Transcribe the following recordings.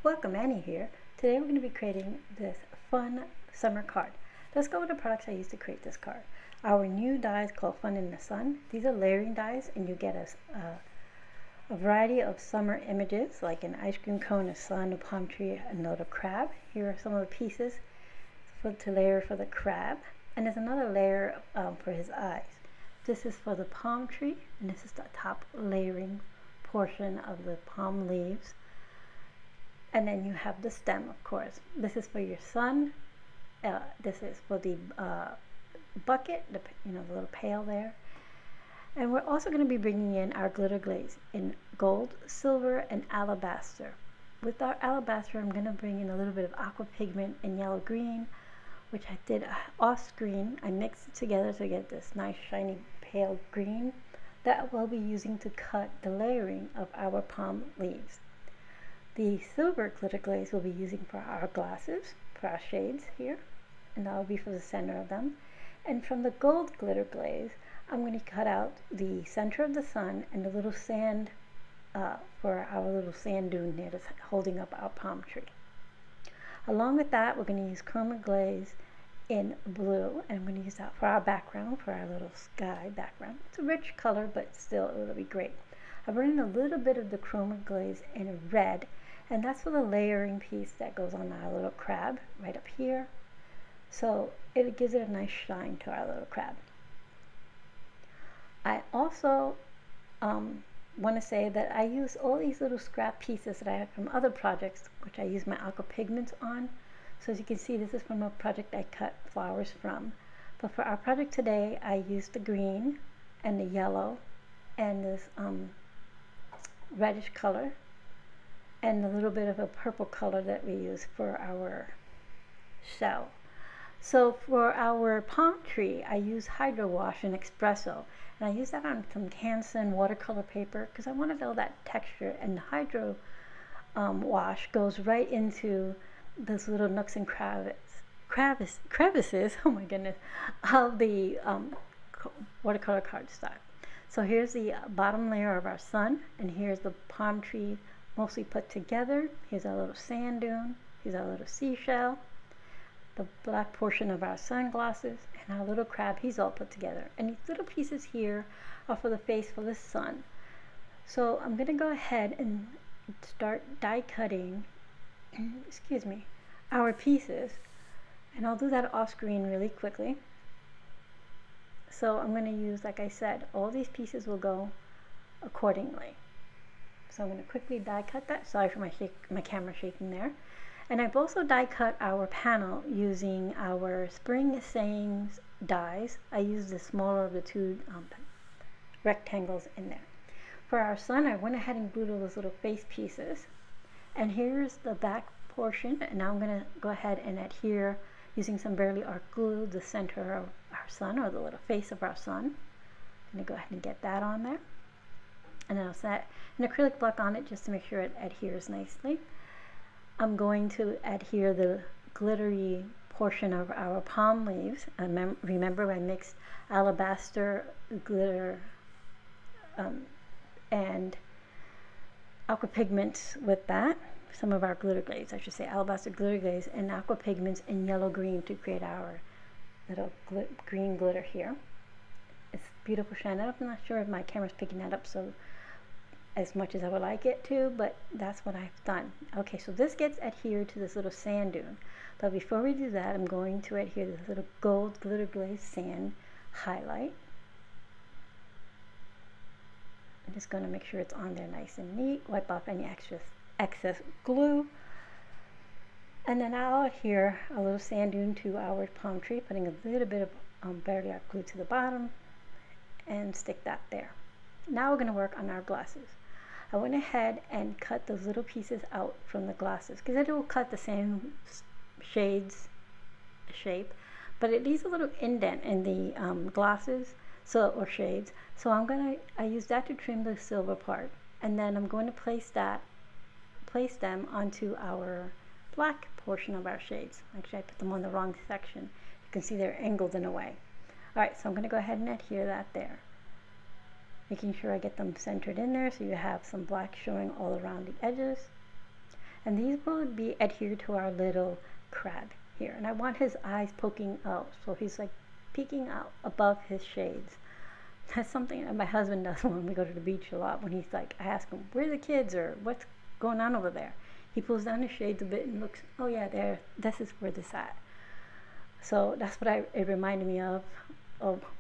Welcome, Annie here. Today we're going to be creating this fun summer card. Let's go with the products I used to create this card. Our new dies called Fun in the Sun. These are layering dies, and you get a variety of summer images like an ice cream cone, a sun, a palm tree, a note of crab. Here are some of the pieces to layer for the crab, and there's another layer for his eyes. This is for the palm tree, and this is the top layering portion of the palm leaves. And then you have the stem, of course. This is for your sun. This is for the bucket, the little pail there. And we're also going to be bringing in our glitter glaze in gold, silver, and alabaster. With our alabaster, I'm going to bring in a little bit of aqua pigment in yellow green, which I did off screen. I mixed it together to get this nice shiny pale green that we'll be using to cut the layering of our palm leaves. The silver glitter glaze we'll be using for our glasses, for our shades here, and that will be for the center of them. And from the gold glitter glaze, I'm going to cut out the center of the sun and the little sand for our little sand dune here that's holding up our palm tree. Along with that, we're going to use Chroma glaze in blue, and I'm going to use that for our background, for our little sky background. It's a rich color, but still it'll be great. I brought in a little bit of the Chroma glaze in red, and that's for the layering piece that goes on our little crab right up here. So it gives it a nice shine to our little crab. I also want to say that I use all these little scrap pieces that I have from other projects, which I use my aqua pigments on. So as you can see, this is from a project I cut flowers from. But for our project today, I used the green and the yellow and this reddish color and a little bit of a purple color that we use for our shell. So for our palm tree, I use HydroWash and Espresso, and I use that on some Canson watercolor paper because I wanted all that texture, and the Hydro wash goes right into those little nooks and crevices, oh my goodness, of the watercolor cardstock. So here's the bottom layer of our sun, and here's the palm tree mostly put together. Here's our little sand dune, here's our little seashell, the black portion of our sunglasses, and our little crab, he's all put together. And these little pieces here are for the face for the sun. So I'm going to go ahead and start die cutting, excuse me, our pieces, and I'll do that off screen really quickly. So I'm going to use, like I said, all these pieces will go accordingly. So I'm going to quickly die cut that. Sorry for my camera shaking there. And I've also die cut our panel using our Spring Sayings dies. I used the smaller of the two rectangles in there. For our sun, I went ahead and glued all those little face pieces. And here's the back portion. And now I'm going to go ahead and adhere using some Barely Art glue the center of our sun, or the little face of our sun. I'm going to go ahead and get that on there. And then I'll set an acrylic block on it just to make sure it adheres nicely. I'm going to adhere the glittery portion of our palm leaves. Remember, I mixed alabaster glitter and aqua pigments with that. Some of our glitter glaze, I should say, alabaster glitter glaze and aqua pigments in yellow green to create our little green glitter here. It's beautiful shine. I'm not sure if my camera's picking that up so as much as I would like it to, but that's what I've done. Okay, so this gets adhered to this little sand dune. But before we do that, I'm going to adhere this little gold glitter glaze sand highlight. I'm just going to make sure it's on there nice and neat. Wipe off any excess glue. And then I'll adhere a little sand dune to our palm tree, putting a little bit of Barely Art glue to the bottom and stick that there. Now we're going to work on our glasses. I went ahead and cut those little pieces out from the glasses because it will cut the same shape, but it leaves a little indent in the glasses, or shades. So I use that to trim the silver part, and then I'm going to place them onto our black portion of our shades. Actually, I put them on the wrong section. You can see they're angled in a way. All right, so I'm going to go ahead and adhere that there. making sure I get them centered in there so you have some black showing all around the edges. And these will be adhered to our little crab here. And I want his eyes poking out, so he's like peeking out above his shades. That's something that my husband does when we go to the beach a lot. When he's like, I ask him, where are the kids, or what's going on over there? He pulls down his shades a bit and looks, oh yeah, there, this is where this at. So that's what it reminded me of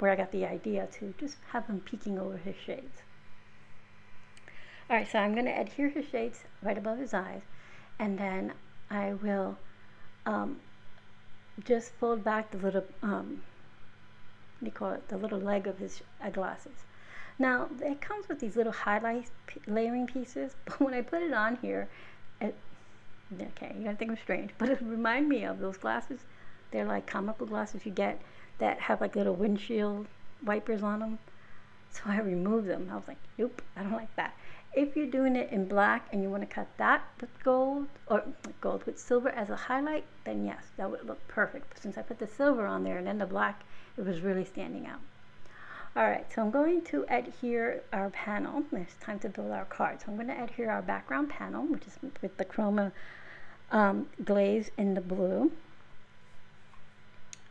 where I got the idea to just have him peeking over his shades. All right, so I'm going to adhere his shades right above his eyes, and then I will just fold back the little, what do you call it, the little leg of his glasses. Now, it comes with these little highlight layering pieces, but when I put it on here, okay, you're gonna think I'm strange, but it reminded me of those glasses. They're like comic book glasses you get that have like little windshield wipers on them. So I removed them. I was like, nope, I don't like that. If you're doing it in black and you want to cut that with gold, or gold with silver as a highlight, then yes, that would look perfect. But since I put the silver on there and then the black, it was really standing out. All right, so I'm going to adhere our panel. It's time to build our card. So I'm going to adhere our background panel, which is with the Chroma glaze in the blue.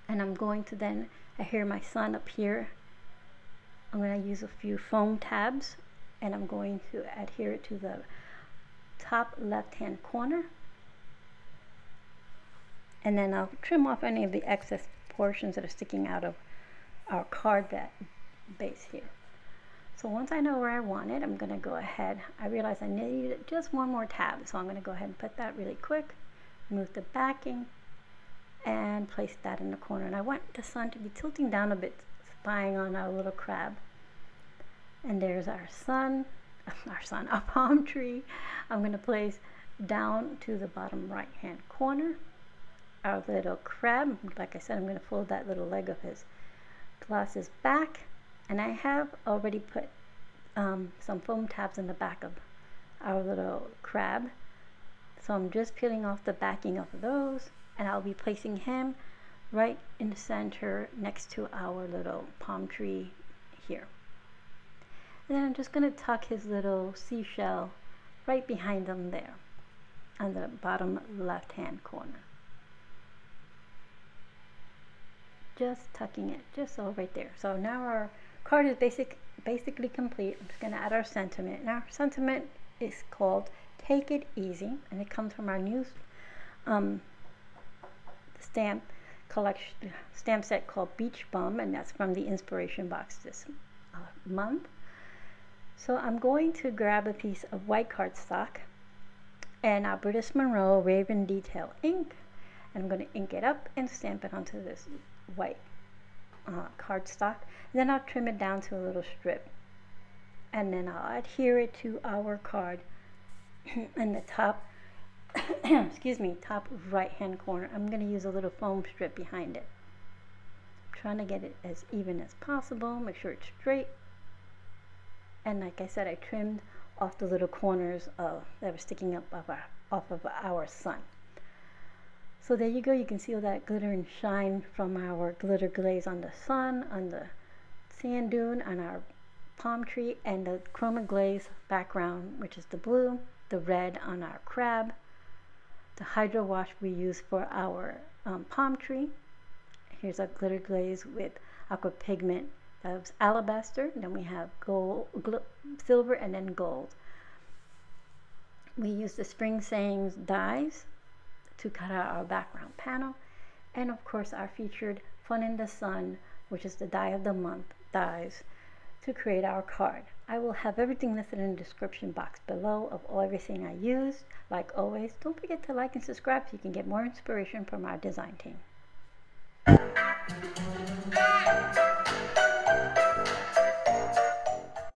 And I'm going to then adhere my sun up here. I'm going to use a few foam tabs, and I'm going to adhere it to the top left-hand corner. And then I'll trim off any of the excess portions that are sticking out of our card base here. So once I know where I want it, I'm going to go ahead. I realize I needed just one more tab, so I'm going to go ahead and put that really quick, move the backing, and place that in the corner. And I want the sun to be tilting down a bit, spying on our little crab. And there's our sun, our palm tree. I'm going to place down to the bottom right hand corner our little crab. Like I said, I'm going to fold that little leg of his glasses back, and I have already put some foam tabs in the back of our little crab, so I'm just peeling off the backing of those, and I'll be placing him right in the center next to our little palm tree here. And then I'm just going to tuck his little seashell right behind him there on the bottom left hand corner. Just tucking it just so right there. So now our card is basically complete. I'm just going to add our sentiment. Now our sentiment is called Take It Easy, and it comes from our new stamp set called Beach Bum, and that's from the inspiration box this month. So I'm going to grab a piece of white cardstock and our Brutus Monroe Raven Detail ink, and I'm going to ink it up and stamp it onto this white cardstock. Then I'll trim it down to a little strip, and then I'll adhere it to our card in the top excuse me, top right hand corner. I'm going to use a little foam strip behind it. I'm trying to get it as even as possible, make sure it's straight. And like I said, I trimmed off the little corners that were sticking up off of our sun. So there you go. You can see all that glitter and shine from our glitter glaze on the sun, on the sand dune, on our palm tree, and the Chroma glaze background, which is the blue, the red on our crab, the HydroWash we use for our palm tree. Here's our glitter glaze with Aqua Pigment. That's Alabaster. And then we have gold, silver, and then gold. We use the Spring Sayings dies to cut out our background panel, and of course our featured Fun in the Sun, which is the die of the month dies, to create our card. I will have everything listed in the description box below of everything I used. Like always, don't forget to like and subscribe so you can get more inspiration from our design team.